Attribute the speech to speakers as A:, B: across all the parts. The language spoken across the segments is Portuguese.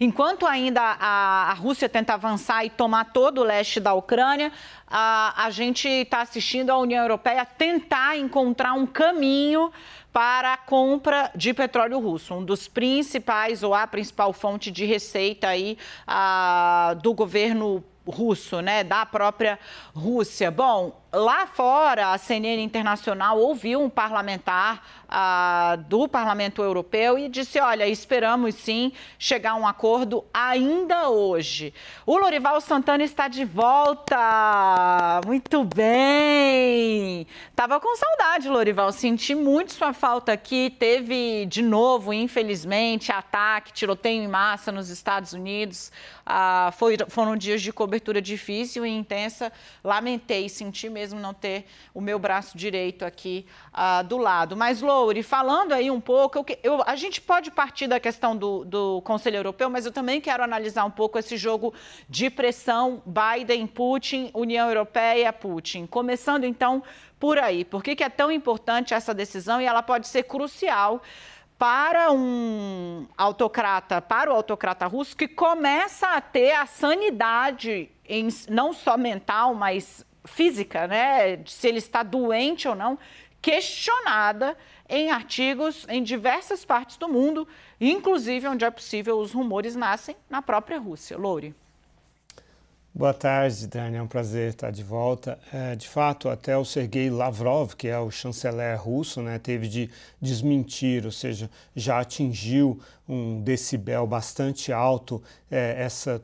A: enquanto ainda a Rússia tenta avançar e tomar todo o leste da Ucrânia, a gente está assistindo a União Europeia tentar encontrar um caminho para a compra de petróleo russo, um dos principais ou a principal fonte de receita aí, do governo russo, né, da própria Rússia. Bom, lá fora, a CNN Internacional ouviu um parlamentar do Parlamento Europeu e disse, olha, esperamos sim chegar a um acordo ainda hoje. O Lorival Santana está de volta! Muito bem! Tava com saudade, Lorival, senti muito sua falta aqui. Teve, de novo, infelizmente, ataque, tiroteio em massa nos Estados Unidos. Foram dias de cobertura difícil e intensa. Lamentei, senti mesmo não ter o meu braço direito aqui do lado. Mas, Louri, falando aí um pouco, a gente pode partir da questão do Conselho Europeu, mas eu também quero analisar um pouco esse jogo de pressão Biden-Putin, União Europeia-Putin. Começando, então, por aí. Por que é tão importante essa decisão e ela pode ser crucial para o autocrata russo, que começa a ter a sanidade, não só mental, mas física, né? Se ele está doente ou não, questionada em artigos em diversas partes do mundo, inclusive onde é possível, os rumores nascem na própria Rússia. Louri.
B: Boa tarde, Dani. É um prazer estar de volta. De fato, até o Sergei Lavrov, que é o chanceler russo, né, teve de desmentir, ou seja, já atingiu um decibel bastante alto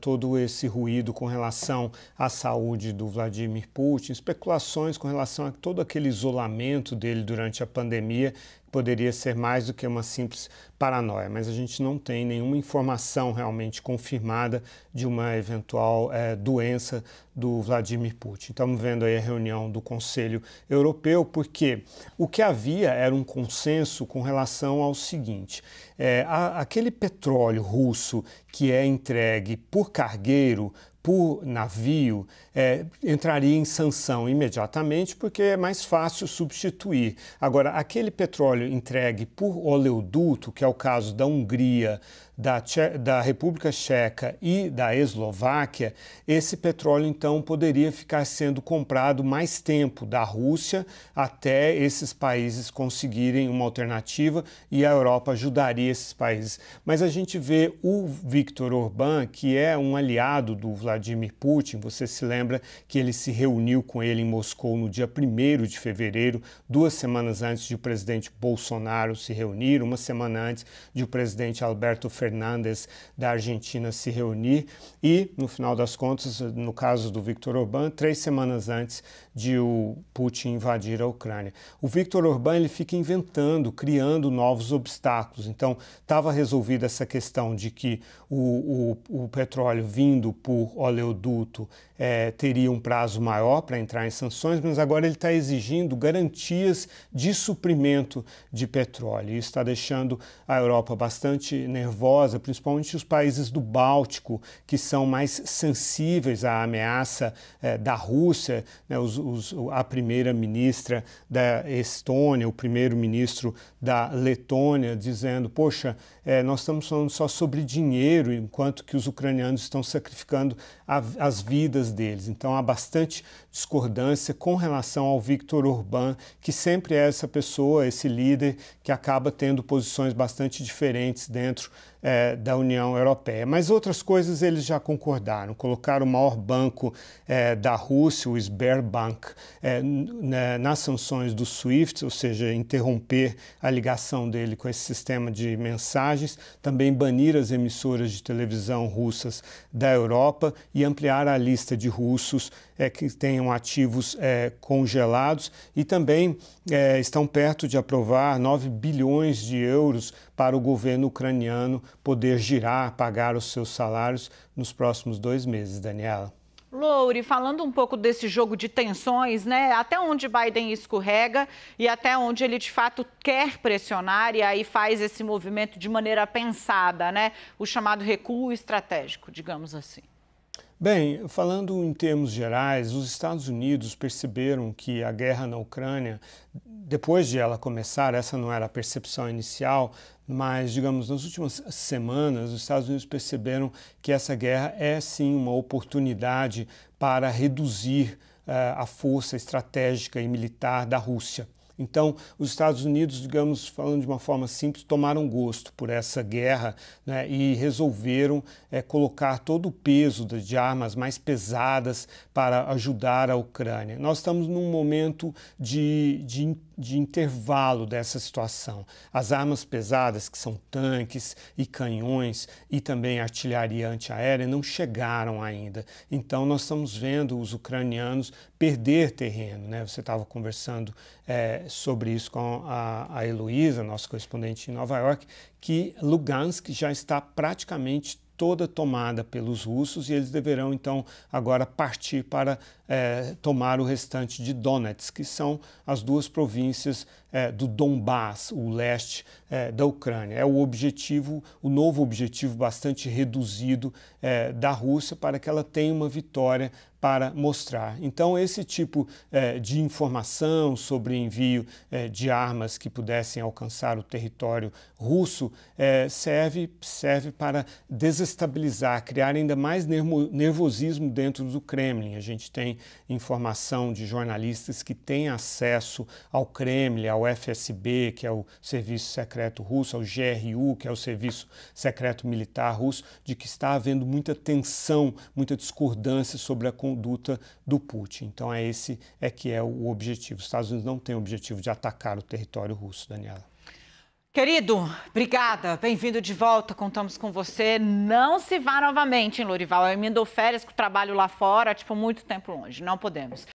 B: todo esse ruído com relação à saúde do Vladimir Putin, especulações com relação a todo aquele isolamento dele durante a pandemia, que poderia ser mais do que uma simples paranoia, mas a gente não tem nenhuma informação realmente confirmada de uma eventual doença do Vladimir Putin. Estamos vendo aí a reunião do Conselho Europeu, porque o que havia era um consenso com relação ao seguinte: aquele petróleo russo que é entregue por cargueiro, por navio, entraria em sanção imediatamente, porque é mais fácil substituir. Agora, aquele petróleo entregue por oleoduto, que é o caso da Hungria, da República Tcheca e da Eslováquia, esse petróleo, então, poderia ficar sendo comprado mais tempo da Rússia até esses países conseguirem uma alternativa e a Europa ajudaria esses países. Mas a gente vê o Viktor Orbán, que é um aliado do Vladimir Putin. Você se lembra que ele se reuniu com ele em Moscou no dia 1º de fevereiro, 2 semanas antes de o presidente Bolsonaro se reunir, 1 semana antes de o presidente Alberto Fernandes da Argentina se reunir e, no final das contas, no caso do Viktor Orbán, 3 semanas antes de o Putin invadir a Ucrânia. O Viktor Orbán, ele fica inventando, criando novos obstáculos. Então, estava resolvida essa questão de que o petróleo vindo por oleoduto teria um prazo maior para entrar em sanções, mas agora ele está exigindo garantias de suprimento de petróleo. Isso está deixando a Europa bastante nervosa, principalmente os países do Báltico, que são mais sensíveis à ameaça da Rússia, né, a primeira-ministra da Estônia, o primeiro-ministro da Letônia, dizendo, poxa, nós estamos falando só sobre dinheiro, enquanto que os ucranianos estão sacrificando as vidas deles. Então há bastante discordância com relação ao Viktor Orbán, que sempre é essa pessoa, esse líder que acaba tendo posições bastante diferentes dentro da União Europeia. Mas outras coisas eles já concordaram. Colocaram o maior banco da Rússia, o Sberbank, nas sanções do SWIFT, ou seja, interromper a ligação dele com esse sistema de mensagens, também banir as emissoras de televisão russas da Europa e ampliar a lista de russos que tenham ativos congelados e também estão perto de aprovar 9 bilhões de euros para o governo ucraniano poder girar, pagar os seus salários nos próximos 2 meses, Daniela.
A: Louri, falando um pouco desse jogo de tensões, né? Até onde Biden escorrega e até onde ele de fato quer pressionar e aí faz esse movimento de maneira pensada, né? O chamado recuo estratégico, digamos assim.
B: Bem, falando em termos gerais, os Estados Unidos perceberam que a guerra na Ucrânia, depois de ela começar, essa não era a percepção inicial, mas, digamos, nas últimas semanas, os Estados Unidos perceberam que essa guerra é, sim, uma oportunidade para reduzir a força estratégica e militar da Rússia. Então, os Estados Unidos, digamos, falando de uma forma simples, tomaram gosto por essa guerra, né, e resolveram colocar todo o peso de armas mais pesadas para ajudar a Ucrânia. Nós estamos num momento de intervalo dessa situação. As armas pesadas, que são tanques e canhões e também artilharia antiaérea, não chegaram ainda. Então, nós estamos vendo os ucranianos perder terreno, né? Você estava conversando sobre isso com a Heloísa, nossa correspondente em Nova York, que Lugansk já está praticamente toda tomada pelos russos e eles deverão, então, agora partir para tomar o restante de Donetsk, que são as duas províncias do Donbás, o leste da Ucrânia. É o objetivo, o novo objetivo bastante reduzido da Rússia para que ela tenha uma vitória para mostrar. Então, esse tipo de informação sobre envio de armas que pudessem alcançar o território russo serve para desestabilizar, criar ainda mais nervosismo dentro do Kremlin. A gente tem informação de jornalistas que têm acesso ao Kremlin, ao FSB, que é o Serviço Secreto Russo, ao GRU, que é o Serviço Secreto Militar Russo, de que está havendo muita tensão, muita discordância sobre a conduta do Putin. Então esse que é o objetivo. Os Estados Unidos não têm o objetivo de atacar o território russo, Daniela.
A: Querido, obrigada, bem-vindo de volta, contamos com você. Não se vá novamente em Lorival, eu emendo férias com o trabalho lá fora, muito tempo longe, não podemos.